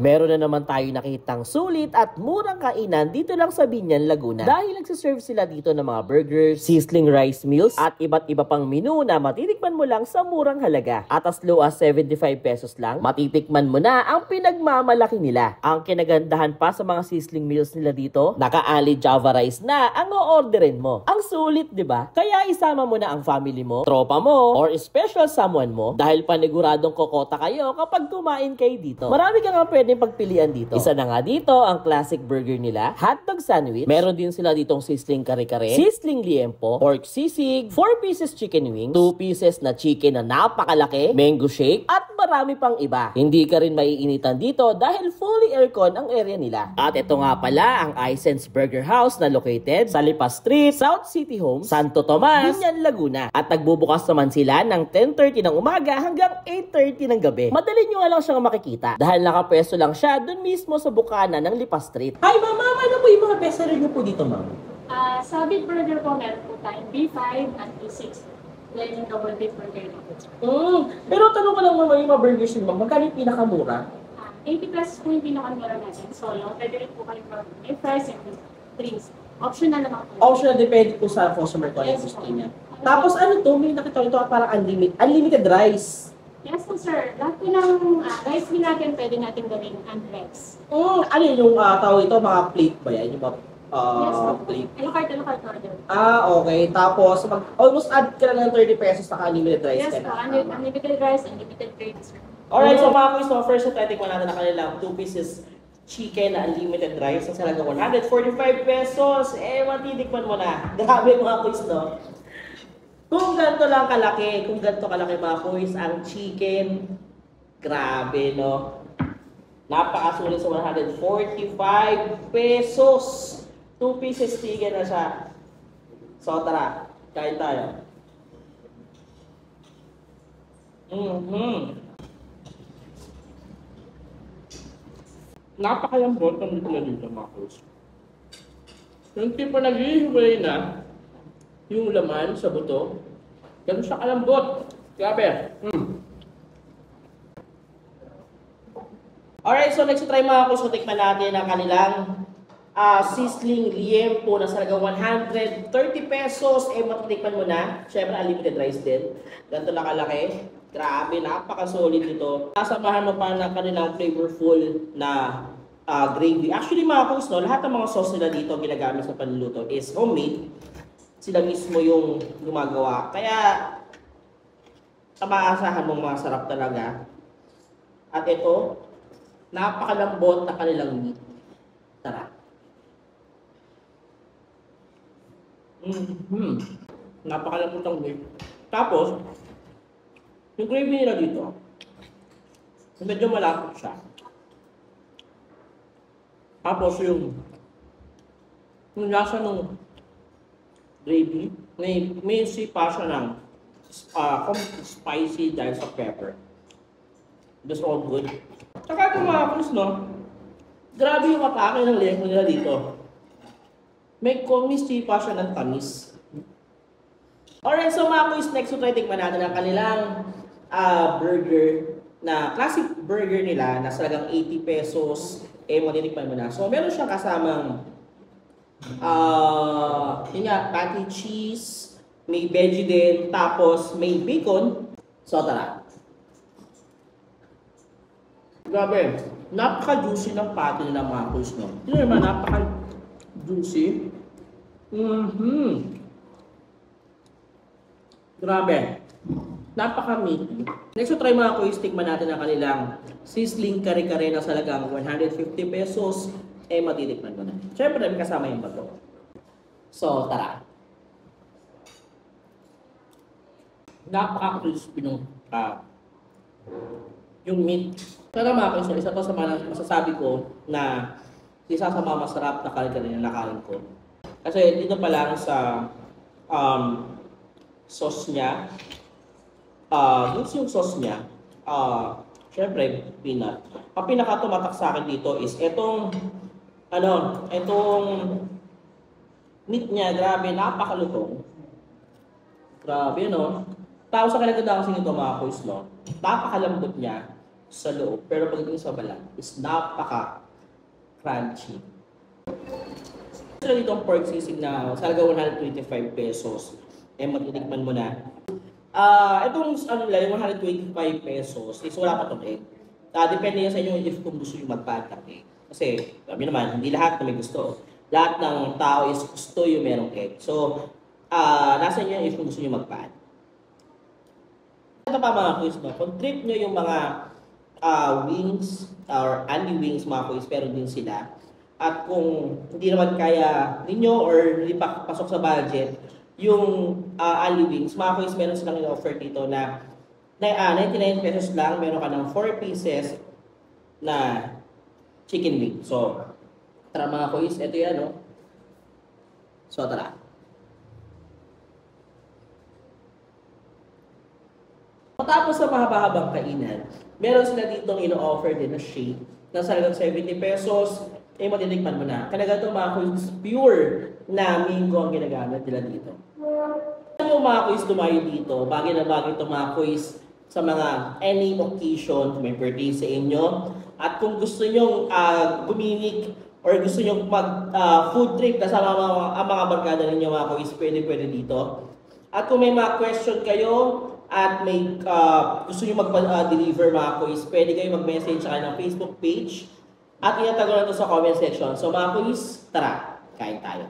Meron na naman tayo nakitang sulit at murang kainan dito lang sa Biñan, Laguna. Dahil nagsiserve sila dito ng mga burgers, sizzling rice meals, at iba't iba pang menu na matitikman mo lang sa murang halaga. At as low as 75 pesos lang, matitikman mo na ang pinagmamalaki nila. Ang kinagandahan pa sa mga sizzling meals nila dito, naka-ali Java rice na ang o-orderin mo. Ang sulit, di ba? Kaya isama mo na ang family mo, tropa mo, or special someone mo dahil paniguradong kokota kayo kapag kumain kayo dito. Marami ka nga pwedeng pagpilian dito. Isa na nga dito ang classic burger nila, hotdog sandwich. Meron din sila ditong sizzling kare-kare, sizzling liempo, pork sisig, 4 pieces chicken wings, 2 pieces na chicken na napakalaki, mango shake, at marami pang iba. Hindi ka rin maiinitan dito dahil fully aircon ang area nila. At ito nga pala ang iSense Burger House na located sa Lipa Street, South City Homes, Santo Tomas, Biñan, Laguna. At nagbubukas naman sila ng 10:30 ng umaga hanggang 8:30 ng gabi. Madali nyo nga lang siyang makikita dahil nakapwesto lang siya dun mismo sa bukana ng Lipa Street. Hi ma'am, ano po yung mga best seller nyo po dito ma'am? Sa Big Burger po, meron po tayong B5 at B6. Then yung double beef burger na po. Pero tanong ko lang ma'am, yung mga burgers nyo ma'am, magkano yung pinakamura? 80 pesos po yung pinakamura natin. Solo, pwede rin po kayo for may fries and drinks. Optional naman po. Optional, depende po sa customer ko. Yes, gusto niya. Tapos ano to, may nakita ito parang unlimited rice. Yes po sir. Lahat po ng rice din natin pwede natin gawing unrice. Ano yung tawag ito, mga plate ba yan? Yung mga Yes po. plate? A la carte order. Okay. Tapos, almost add ka lang ng 30 pesos na unlimited rice. Yes po. Unlimited rice, unlimited drinks. Alright, so mga quiz, first na tatikman natin na kanilang 2 pieces chicken na unlimited rice sa halagang 145 pesos. Matitikman mo na. Grabe mga quiz, no? Kung ganito lang kalaki, mga quiz, ang chicken, grabe, no? Napakasulit sa 145 pesos. 2 pieces chicken na siya. So, tara. Kain tayo. Napakalambot ang dito na dito, mga quiz. Yung tipo nag-ihiwalay na yung laman sa buto, ganun siya kalambot. Grabe. Alright, so next try mga quiz, tikman natin ang kanilang sizzling liempo na sa halagang 130 pesos. Matitikman mo na. Siyempre, unlimited rice din. Ganito na kalaki. Grabe, napaka-solid nito. Kasamahan mo pa ng kanilang flavorful na gravy. Actually mga quiz, no, lahat ng mga sauce nila dito ginagamit sa panluluto is homemade. Sila mismo yung gumagawa. Kaya, maasahan mong masarap talaga. At ito, napakalambot na kanilang meat. Tara. Napakalambot ang meat. Tapos, yung gravy nila dito, medyo malapot siya. Tapos yung lasa ng gravy, may sipa siya ng spicy dahil sa pepper. That's all good. Saka itong mga quiz, no? Grabe yung atake ng lengko nila dito. May sipa siya ng tamis. Alright, so mga quiz, next try tikman natin ang kanilang burger na classic burger nila na sa halagang 80 pesos. Matitikman mo na. So, meron siyang kasamang yun nga, patty cheese, may veggie din, tapos may bacon. So, tara. Grabe, napaka-juicy ng patty nila mga quiz, no? Yun naman, napaka-juicy. Grabe. Napaka-meaty. Next, try mga quiz, tikman natin ang kanilang sizzling kare-kare na sa halagang 150 pesos. Matitikman mo na. Siyempre, may kasama yung bato. So, tara. Napaka-crispy ng yung meat. Tara mga quiz, isa to sa mga masasabi ko na isa sa mga masarap na kare-kare na nakain ko. Kasi dito pa lang sa sauce niya, yung sauce niya, syempre, peanut. Ang pinaka tumatak sa akin dito is itong meat niya, grabe, napakalutong. Grabe, no? Tapos sa kalaganda kasi nito mga quiz, no? Napakalambot niya. sa loob. Pero pagdating sa balat, is napaka-crunchy. Sila dito ang pork sisig na sa halaga 125 pesos. Eh, matitikman mo na. Itong ano nila, yung 125 pesos, is wala pa itong egg. Depende yan sa inyo if kung gusto nyo mag-add ng egg. Kasi, sabi naman, hindi lahat na may gusto. Lahat ng tao is gusto yung merong egg. So, nasa inyo if kung gusto nyo mag-add. Ito pa mga quiz, no? Kung trip nyo yung mga wings or only wings mga quiz, pero din sila. At kung hindi naman kaya ninyo or hindi pa pasok sa budget, yung only wings, mga quiz, meron silang in-offer dito na 99 pesos lang, meron ka ng 4 pieces na chicken wing. So, tara mga quiz, ito yan, no? So, tara. Matapos sa mahaba-habang kainan, meron sila ditong ino-offer din na shake na sa halagang 70 pesos, eh matitikman mo na. Kaya ito mga quiz, pure na mango ang ginagamit nila dito. Ano mga quiz tumayo dito, bagay na bagay ito mga quiz sa mga any occasion kung may birthday sa inyo. At kung gusto nyong guminik or gusto nyong mag food trip kasama ang mga barkada ninyo mga quiz, pwede dito. At kung may mga question kayo at may gusto nyo mag-deliver mga quiz, pwede kayo mag-message sa kanilang Facebook page at inatago na ito sa comment section. So mga quiz, tara, kain tayo.